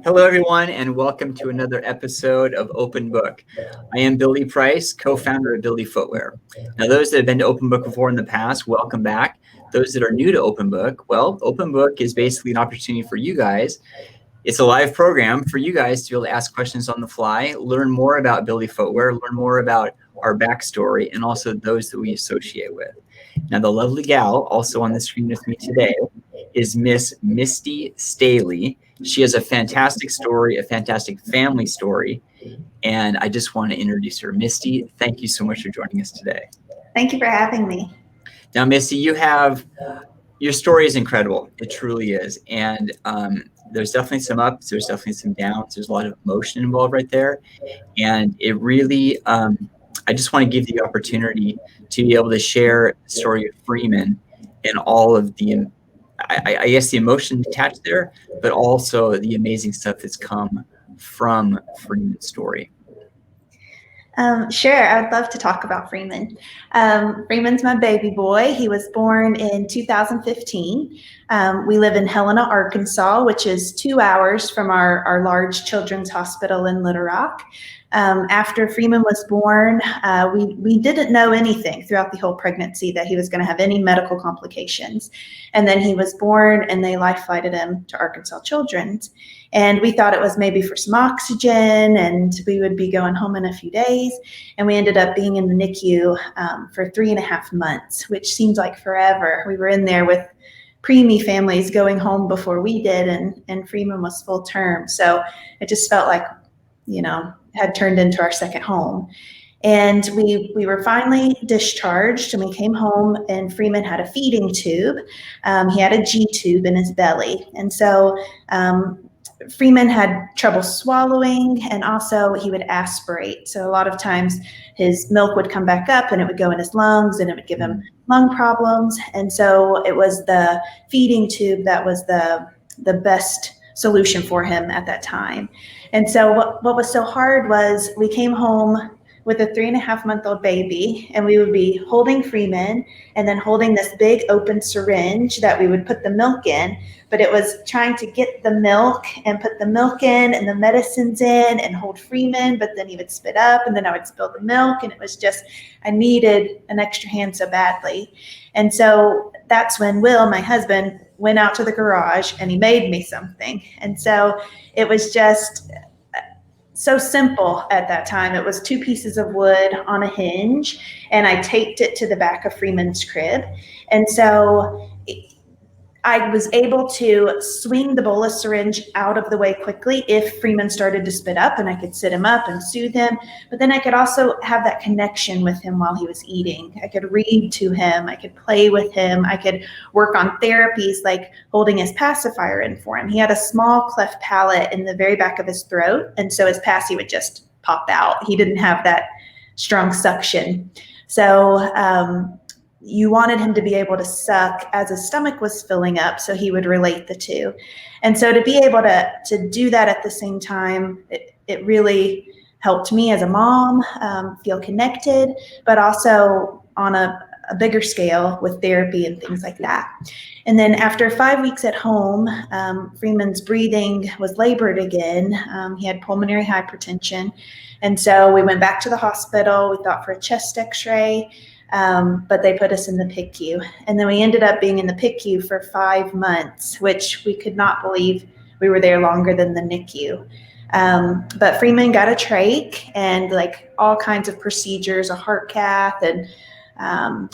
Hello, everyone, and welcome to another episode of Open Book. I am Billy Price, co-founder of Billy Footwear. Now, those that have been to Open Book before in the past, welcome back. Those that are new to Open Book, well, Open Book is basically an opportunity for you guys. It's a live program for you guys to be able to ask questions on the fly, learn more about Billy Footwear, learn more about our backstory, and also those that we associate with. Now, the lovely gal also on the screen with me today is Miss Misti Staley. She has a fantastic story, a fantastic family story, and I just want to introduce her. Misti, thank you so much for joining us today. Thank you for having me. Now, Misti, your story is incredible. It truly is, and there's definitely some ups, there's definitely some downs, there's a lot of emotion involved right there, and it really, I just want to give you the opportunity to be able to share the story of Freeman and all of the, I guess, the emotion attached there, but also the amazing stuff that's come from Freeman's story. Sure, I would love to talk about Freeman. Freeman's my baby boy. He was born in 2015. We live in Helena, Arkansas, which is 2 hours from our large children's hospital in Little Rock. After Freeman was born, we didn't know anything throughout the whole pregnancy that he was going to have any medical complications. And then he was born and they life flighted him to Arkansas Children's. And we thought it was maybe for some oxygen and we would be going home in a few days. And we ended up being in the NICU for 3.5 months, which seems like forever. We were in there with preemie families going home before we did, and Freeman was full term. So it just felt like, had turned into our second home. And we were finally discharged and we came home and Freeman had a feeding tube. He had a G tube in his belly. And so Freeman had trouble swallowing and also he would aspirate. So a lot of times his milk would come back up and it would go in his lungs and it would give him lung problems. And so it was the feeding tube that was the best solution for him at that time. And so what was so hard was we came home with a 3.5-month-old baby and we would be holding Freeman and then holding this big open syringe that we would put the milk in, but it was trying to get the milk and put the milk in and the medicines in and hold Freeman, but then he would spit up and then I would spill the milk and it was just, I needed an extra hand so badly. And so that's when Will, my husband, went out to the garage and he made me something. And so it was just so simple at that time. It was 2 pieces of wood on a hinge and I taped it to the back of Freeman's crib. And so I was able to swing the bolus syringe out of the way quickly if Freeman started to spit up and I could sit him up and soothe him. But then I could also have that connection with him while he was eating. I could read to him. I could play with him. I could work on therapies like holding his pacifier in for him. He had a small cleft palate in the very back of his throat. And so his passy would just pop out. He didn't have that strong suction. So, you wanted him to be able to suck as his stomach was filling up so he would relate the two. And so to be able to do that at the same time, it really helped me as a mom feel connected, but also on a bigger scale with therapy and things like that. And then after 5 weeks at home, Freeman's breathing was labored again. He had pulmonary hypertension. And so we went back to the hospital. We thought for a chest x-ray. But they put us in the PICU. And then we ended up being in the PICU for 5 months, which we could not believe we were there longer than the NICU. But Freeman got a trach and like all kinds of procedures, a heart cath and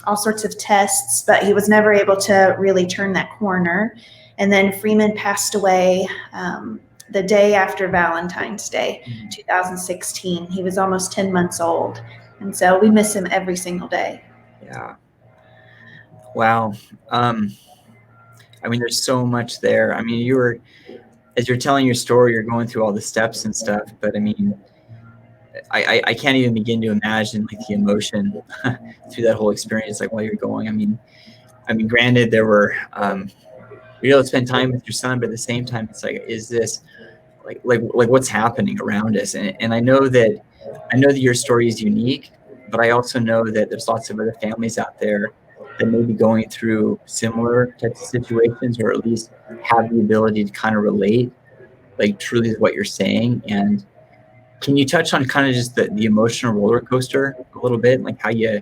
all sorts of tests, but he was never able to really turn that corner. And then Freeman passed away the day after Valentine's Day, 2016. He was almost 10 months old. And so we miss him every single day. Yeah. Wow. I mean, there's so much there. I mean, as you're telling your story, you're going through all the steps and stuff, but I mean, I can't even begin to imagine like the emotion through that whole experience, like while you're going. I mean, granted, there were, you're able to spend time with your son, but at the same time, it's like, is this like what's happening around us? And I know that your story is unique, but I also know that there's lots of other families out there that may be going through similar types of situations, or at least have the ability to kind of relate, like truly what you're saying? And can you touch on kind of just the emotional roller coaster a little bit, like how you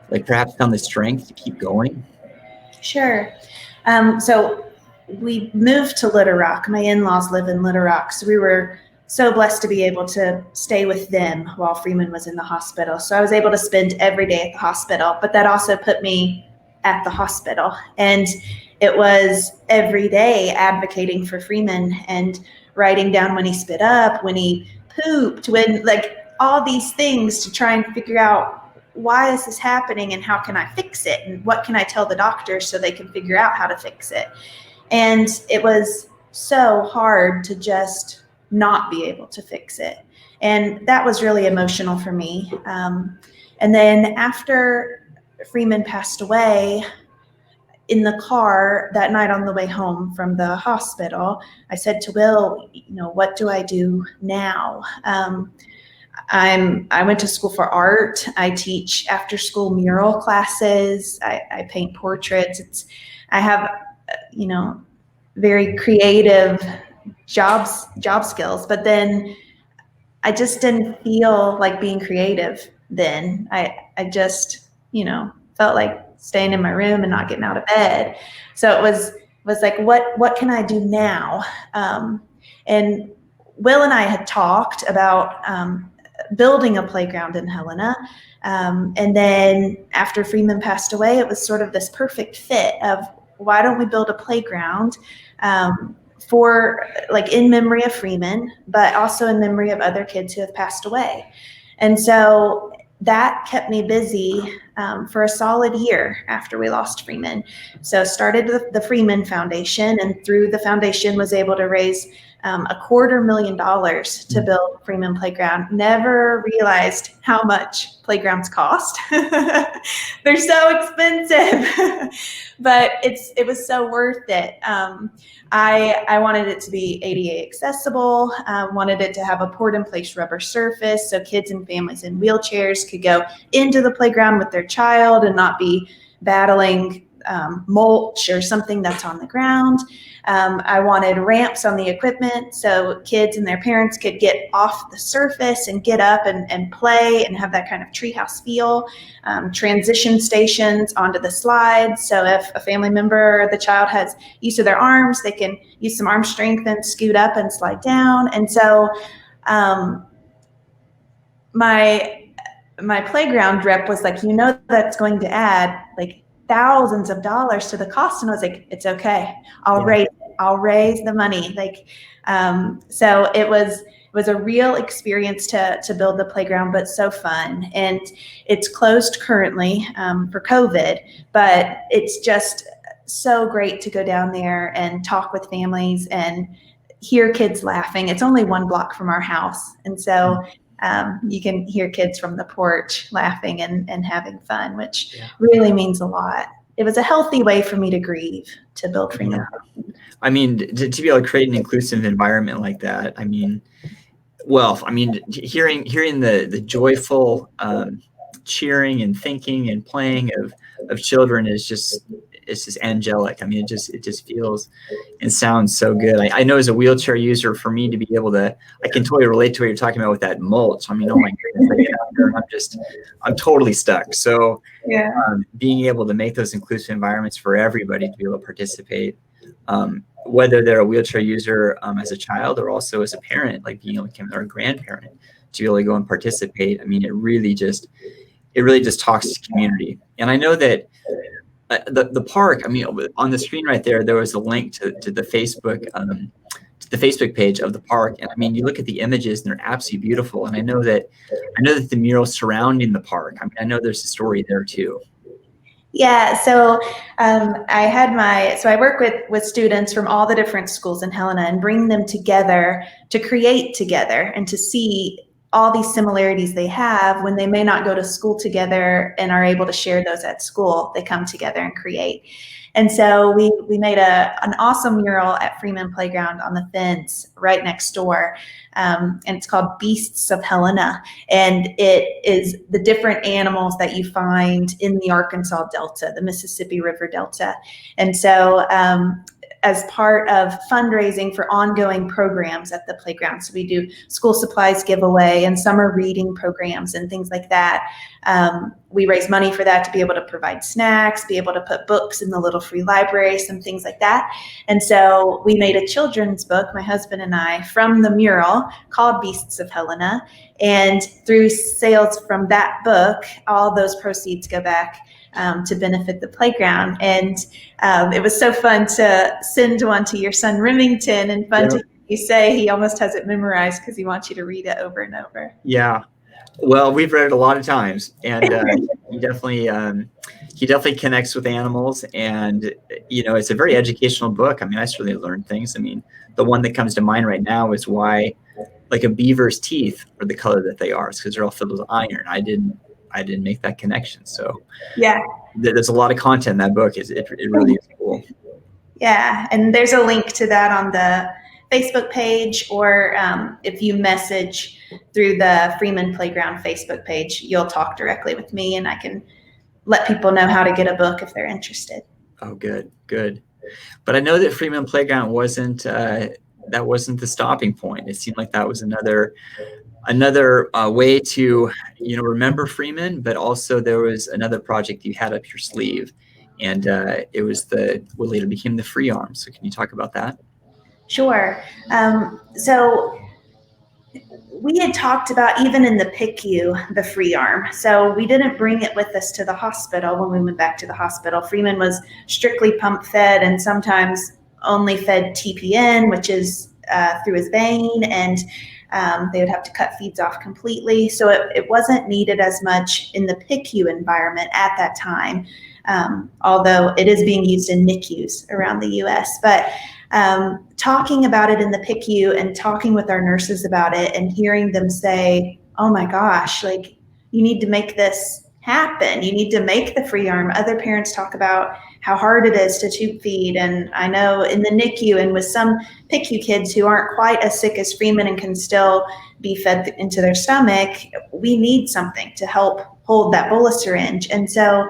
like perhaps found the strength to keep going? Sure. So we moved to Little Rock. My in-laws live in Little Rock, so we were so blessed to be able to stay with them while Freeman was in the hospital. So I was able to spend every day at the hospital, but that also put me at the hospital. And it was every day advocating for Freeman and writing down when he spit up, when he pooped, when like all these things to try and figure out why is this happening and how can I fix it and what can I tell the doctors so they can figure out how to fix it. And it was so hard to just not be able to fix it. And that was really emotional for me. And then after Freeman passed away, in the car that night on the way home from the hospital, I said to Will, what do I do now? I went to school for art. I teach after school mural classes. I paint portraits. I have, very creative job skills, but then I just didn't feel like being creative then. I just, felt like staying in my room and not getting out of bed. So it was like, what can I do now? And Will and I had talked about building a playground in Helena. And then after Freeman passed away, it was sort of this perfect fit of why don't we build a playground for like in memory of Freeman, but also in memory of other kids who have passed away. And so that kept me busy for a solid year after we lost Freeman. So started the Freeman Foundation, and through the foundation was able to raise $250,000 to build Freeman Playground. Never realized how much playgrounds cost. They're so expensive, but it was so worth it. I wanted it to be ADA accessible, wanted it to have a poured-in-place rubber surface so kids and families in wheelchairs could go into the playground with their child and not be battling mulch or something that's on the ground. I wanted ramps on the equipment so kids and their parents could get off the surface and get up and play and have that kind of treehouse feel. Transition stations onto the slides, so if a family member or the child has use of their arms, they can use some arm strength and scoot up and slide down. And so my playground rep was like, that's going to add like thousands of dollars to the cost. And I was like, it's okay. I'll raise the money. Like, so it was a real experience to build the playground, but so fun. And it's closed currently for COVID, but it's just so great to go down there and talk with families and hear kids laughing. It's only 1 block from our house. And so you can hear kids from the porch laughing and having fun, which really means a lot. It was a healthy way for me to grieve, to build Freeman. Yeah. I mean, to be able to create an inclusive environment like that, hearing the joyful cheering and thinking and playing of children is just, it's just angelic. I mean, it just feels and sounds so good. I know as a wheelchair user, for me to be able to, I can totally relate to what you're talking about with that mulch. I mean, oh my goodness, I get out there and I'm totally stuck. So being able to make those inclusive environments for everybody to be able to participate, whether they're a wheelchair user as a child or also as a parent, like being able to become their grandparent, to be able to go and participate. I mean, it really just talks to community. And I know that the park, I mean, on the screen right there, there was a link to the Facebook page of the park. And I mean, you look at the images and they're absolutely beautiful. And I know that the murals surrounding the park, I mean, I know there's a story there too. Yeah, so I work with students from all the different schools in Helena and bring them together to create together and to see all these similarities they have when they may not go to school together and are able to share those at school. They come together and create. And so we made an awesome mural at Freeman Playground on the fence right next door. And it's called Beasts of Helena. And it is the different animals that you find in the Arkansas Delta, the Mississippi River Delta. And so as part of fundraising for ongoing programs at the playground. So we do school supplies giveaway and summer reading programs and things like that. We raise money for that to be able to provide snacks, be able to put books in the little free library, some things like that. And so we made a children's book, my husband and I, from the mural called Beasts of Helena. And through sales from that book, all those proceeds go back to benefit the playground. And it was so fun to send one to your son Remington, and fun to hear you say he almost has it memorized because he wants you to read it over and over. Yeah. Well, we've read it a lot of times, and he definitely connects with animals, and it's a very educational book. I mean, I certainly learned things. I mean, the one that comes to mind right now is why, like, a beaver's teeth are the color that they are. It's because they're all filled with iron. I didn't make that connection. So yeah, there's a lot of content in that book. It really is cool. Yeah, and there's a link to that on the Facebook page, or if you message through the Freeman Playground Facebook page, you'll talk directly with me, and I can let people know how to get a book if they're interested. Oh, good. But I know that Freeman Playground wasn't the stopping point. It seemed like that was another way to remember Freeman, but also there was another project you had up your sleeve, and it was what later became the FreeArm. So can you talk about that? Sure. So we had talked about, even in the PICU, the FreeArm. So we didn't bring it with us to the hospital when we went back to the hospital. Freeman was strictly pump fed, and sometimes only fed TPN, which is through his vein, and they would have to cut feeds off completely. So it wasn't needed as much in the PICU environment at that time, although it is being used in NICUs around the US. But talking about it in the PICU and talking with our nurses about it and hearing them say, oh my gosh, like, you need to make this happen. You need to make the FreeArm. Other parents talk about how hard it is to tube feed. And I know in the NICU and with some PICU kids who aren't quite as sick as Freeman and can still be fed into their stomach, we need something to help hold that bolus syringe. And so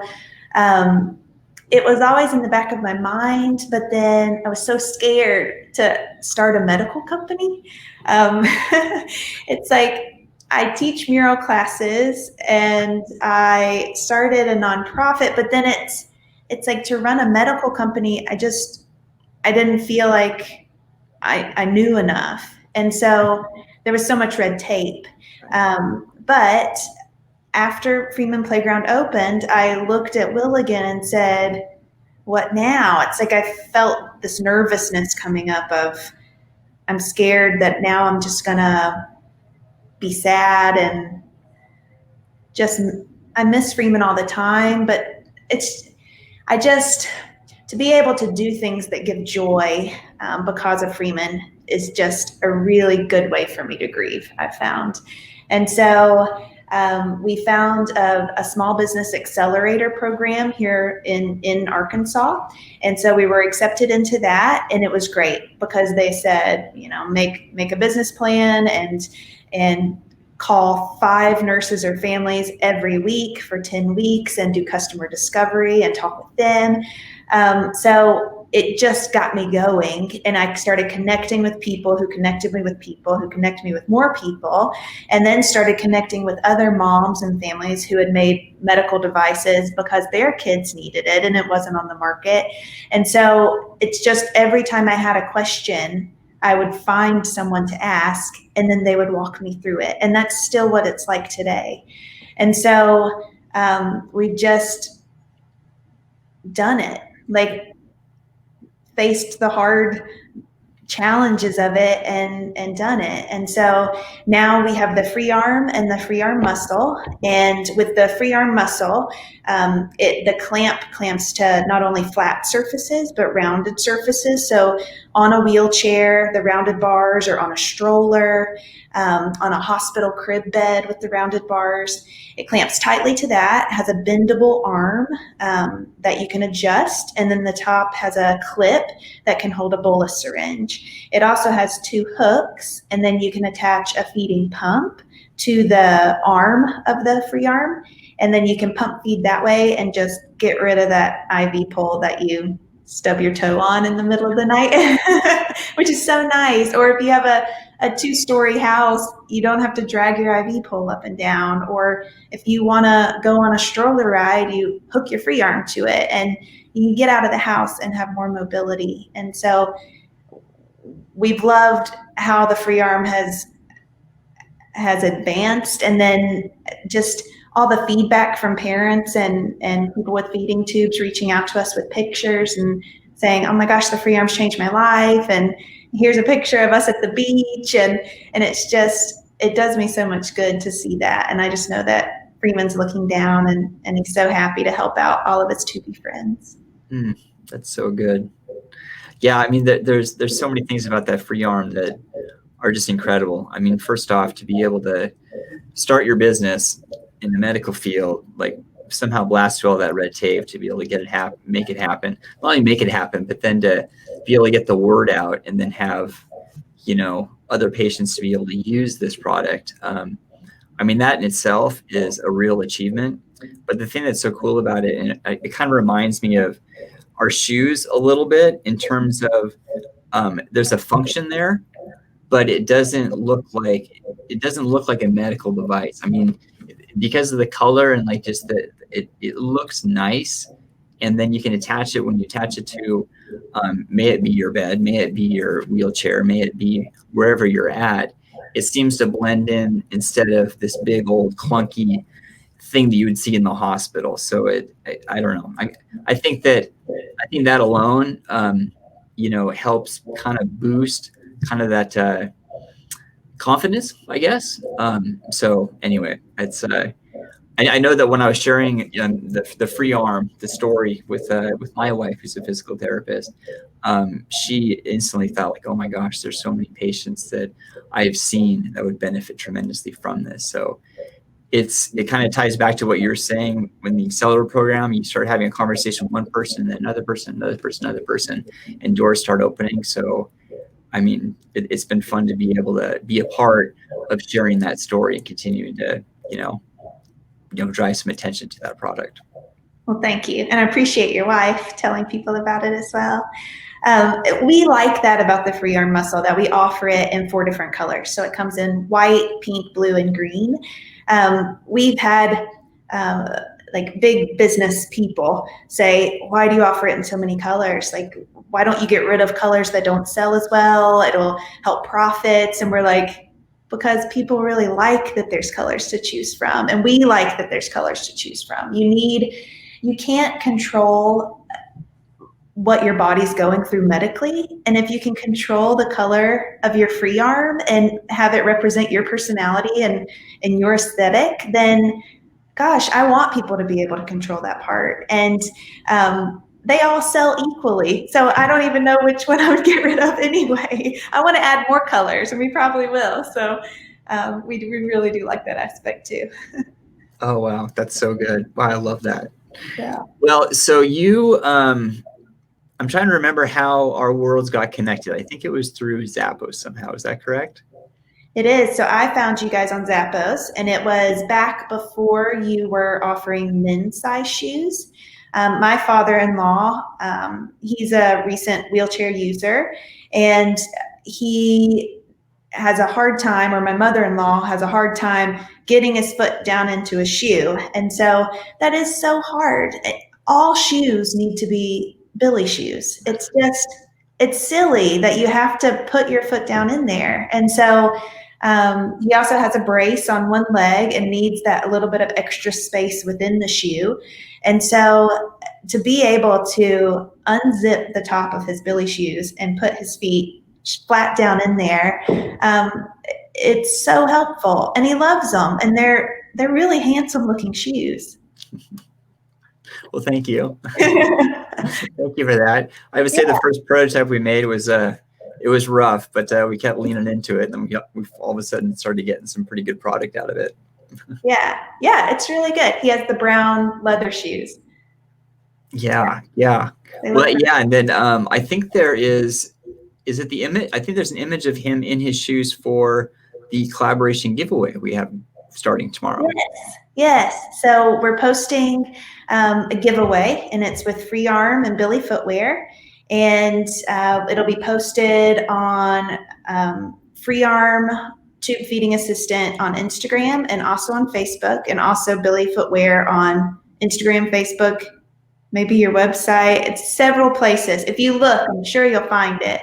it was always in the back of my mind, but then I was so scared to start a medical company. It's like, I teach mural classes and I started a nonprofit, but then it's like, to run a medical company, I didn't feel like I knew enough. And so there was so much red tape. But after Freeman Playground opened, I looked at Will again and said, what now? It's like I felt this nervousness coming up of, I'm scared that now I'm just gonna be sad, and I miss Freeman all the time, but to be able to do things that give joy because of Freeman is just a really good way for me to grieve, I've found. And so we found a small business accelerator program here in Arkansas. And so we were accepted into that, and it was great because they said, make a business plan and call 5 nurses or families every week for 10 weeks and do customer discovery and talk with them. So it just got me going, and I started connecting with people who connected me with people who connected me with more people, and then started connecting with other moms and families who had made medical devices because their kids needed it and it wasn't on the market. And so it's just, every time I had a question, I would find someone to ask, and then they would walk me through it. And that's still what it's like today. And so we've just done it, like, faced the hard challenges of it and done it. And so now we have the FreeArm and the FreeArm muscle. And with the FreeArm muscle, the clamp clamps to not only flat surfaces, but rounded surfaces. So on a wheelchair, the rounded bars, or on a stroller, on a hospital crib bed with the rounded bars. It clamps tightly to that, has a bendable arm that you can adjust, and then the top has a clip that can hold a bolus syringe. It also has 2 hooks, and then you can attach a feeding pump to the arm of the FreeArm, and then you can pump feed that way and just get rid of that IV pole that you stub your toe on in the middle of the night, which is so nice. Or if you have a 2-story house, you don't have to drag your IV pole up and down. Or if you want to go on a stroller ride, you hook your FreeArm to it and you can get out of the house and have more mobility. And so we've loved how the FreeArm has advanced, and then just all the feedback from parents and people with feeding tubes reaching out to us with pictures and saying, oh my gosh, the FreeArm's changed my life, and here's a picture of us at the beach, and it's just, it does me so much good to see that. And I just know that Freeman's looking down and he's so happy to help out all of his tubey friends. That's so good. Yeah, I mean, there's so many things about that FreeArm that are just incredible. I mean, first off, to be able to start your business in the medical field, like somehow blast through all that red tape to be able to get it make it happen. Not only make it happen, but then to be able to get the word out and then have, other patients to be able to use this product. I mean, that in itself is a real achievement. But the thing that's so cool about it, and it kind of reminds me of our shoes a little bit in terms of there's a function there, but it doesn't look like a medical device. I mean, because of the color and like just it looks nice, and then you can attach it when you attach it to, may it be your bed, may it be your wheelchair, may it be wherever you're at. It seems to blend in instead of this big old clunky thing that you would see in the hospital. So I don't know. I think that alone, helps kind of boost kind of that confidence, I guess. So anyway, it's I know that when I was sharing the FreeArm, the story with my wife, who's a physical therapist, she instantly thought like, oh my gosh, there's so many patients that I've seen that would benefit tremendously from this. So it kind of ties back to what you're saying. When the accelerator program, you start having a conversation with one person, then another person, and doors start opening. So I mean, it's been fun to be able to be a part of sharing that story and continuing to, drive some attention to that product. Well, thank you. And I appreciate your wife telling people about it as well. We like that about the FreeArm muscle, that we offer it in 4 different colors. So it comes in white, pink, blue, and green. We've had like big business people say, why do you offer it in so many colors? Like, why don't you get rid of colors that don't sell as well? It'll help profits. And we're like, because people really like that there's colors to choose from. And we like that there's colors to choose from. You can't control what your body's going through medically. And if you can control the color of your FreeArm and have it represent your personality and your aesthetic, then gosh, I want people to be able to control that part. And they all sell equally. So I don't even know which one I would get rid of anyway. I want to add more colors, and we probably will. So we really do like that aspect too. Oh, wow. That's so good. Wow, I love that. Yeah. Well, so I'm trying to remember how our worlds got connected. I think it was through Zappos somehow. Is that correct? It is. So I found you guys on Zappos, and it was back before you were offering men's size shoes. My father-in-law, he's a recent wheelchair user, and he has a hard time, or my mother-in-law has a hard time getting his foot down into a shoe. And so that is so hard. All shoes need to be Billy shoes. It's silly that you have to put your foot down in there. And so he also has a brace on one leg and needs that little bit of extra space within the shoe. And so to be able to unzip the top of his Billy shoes and put his feet flat down in there. It's so helpful, and he loves them, and they're really handsome looking shoes. Well, thank you. Thank you for that. I would say the first prototype we made was it was rough, but we kept leaning into it, and we all of a sudden started getting some pretty good product out of it. Yeah, it's really good. He has the brown leather shoes. Yeah. Well, yeah, and then I think there is it the image? I think there's an image of him in his shoes for the collaboration giveaway we have starting tomorrow. Yes. So we're posting a giveaway, and it's with FreeArm and Billy Footwear, and it'll be posted on FreeArm Tube Feeding Assistant on Instagram, and also on Facebook, and also Billy Footwear on Instagram, Facebook, maybe your website. It's several places. If you look, I'm sure you'll find it.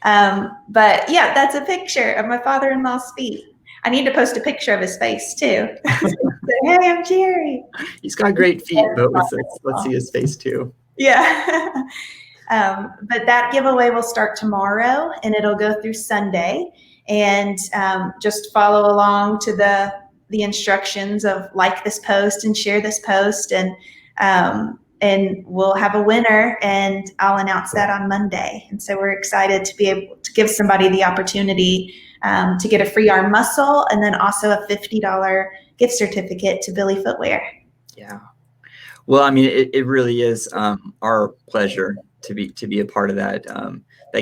But yeah, that's a picture of my father-in-law's feet. I need to post a picture of his face too. Hey, I'm Jerry. He's got great feet, but let's see his face too. Yeah. But that giveaway will start tomorrow, and it'll go through Sunday. And just follow along to the instructions of like this post and share this post, and we'll have a winner, and I'll announce that on Monday. And so we're excited to be able to give somebody the opportunity to get a FreeArm muscle, and then also a $50 gift certificate to Billy Footwear. Yeah. Well, I mean, it really is our pleasure to be a part of that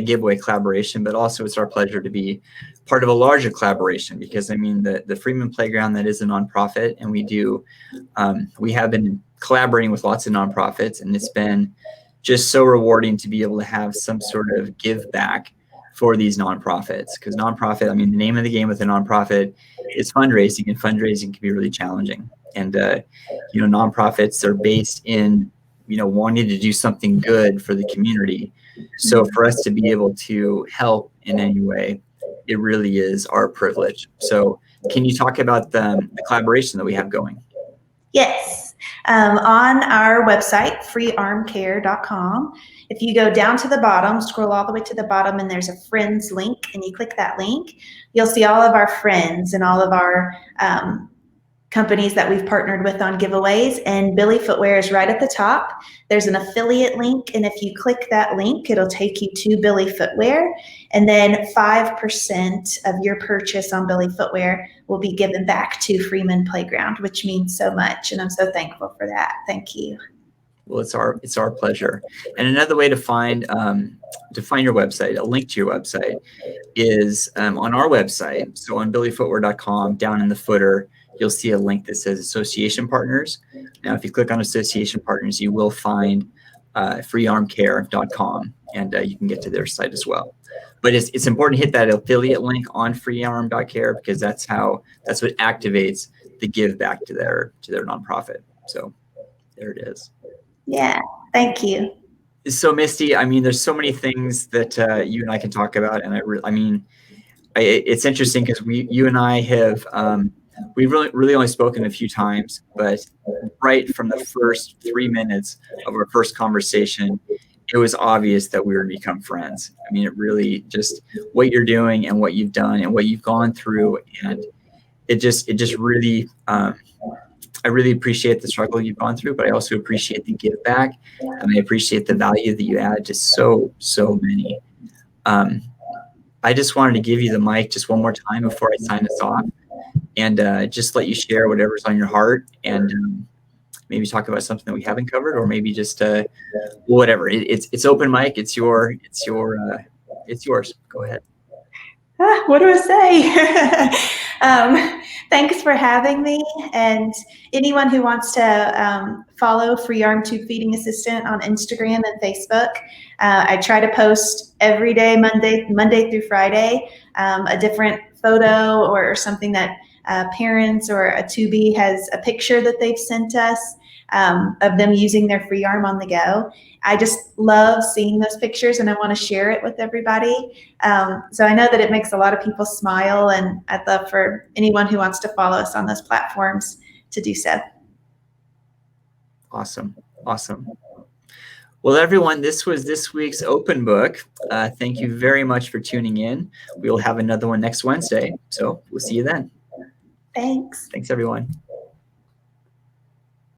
giveaway collaboration, but also it's our pleasure to be part of a larger collaboration, because I mean, the Freeman Playground, that is a nonprofit, and we have been collaborating with lots of nonprofits, and it's been just so rewarding to be able to have some sort of give back for these nonprofits, because nonprofit, I mean, the name of the game with a nonprofit is fundraising, and fundraising can be really challenging. And nonprofits are based in wanting to do something good for the community. So for us to be able to help in any way, it really is our privilege. So can you talk about the collaboration that we have going? Yes. On our website, freearmcare.com, if you go down to the bottom, scroll all the way to the bottom, and there's a friends link, and you click that link, you'll see all of our friends and all of our companies that we've partnered with on giveaways, and Billy Footwear is right at the top. There's an affiliate link, and if you click that link, it'll take you to Billy Footwear, and then 5% of your purchase on Billy Footwear will be given back to Freeman Playground, which means so much, and I'm so thankful for that. Thank you. Well, it's our pleasure. And another way to find your website, a link to your website, is on our website. So on billyfootwear.com, down in the footer, you'll see a link that says Association Partners. Now, if you click on Association Partners, you will find freearmcare.com, and you can get to their site as well. But it's important to hit that affiliate link on freearm.care, because that's what activates the give back to their nonprofit. So there it is. Yeah, thank you. So Misti, I mean, there's so many things that you and I can talk about, and it's interesting because you and I have we've really only spoken a few times, but right from the first 3 minutes of our first conversation, it was obvious that we were to become friends. I mean, it really just what you're doing and what you've done and what you've gone through, and it just really. I really appreciate the struggle you've gone through, but I also appreciate the give back, and I appreciate the value that you add to so many. I just wanted to give you the mic just one more time before I sign us off, and just let you share whatever's on your heart, and maybe talk about something that we haven't covered, or maybe just whatever. It's open mic. It's yours. Go ahead. What do I say? Thanks for having me, and anyone who wants to follow FreeArm Tube Feeding Assistant on Instagram and Facebook. I try to post every day, Monday through Friday, a different photo or something that parents or a tubie has a picture that they've sent us of them using their FreeArm on the go. I just love seeing those pictures, and I want to share it with everybody. So I know that it makes a lot of people smile, and I'd love for anyone who wants to follow us on those platforms to do so. Awesome. Well, everyone, this was this week's open book. Thank you very much for tuning in. We will have another one next Wednesday. So we'll see you then. Thanks. Thanks, everyone.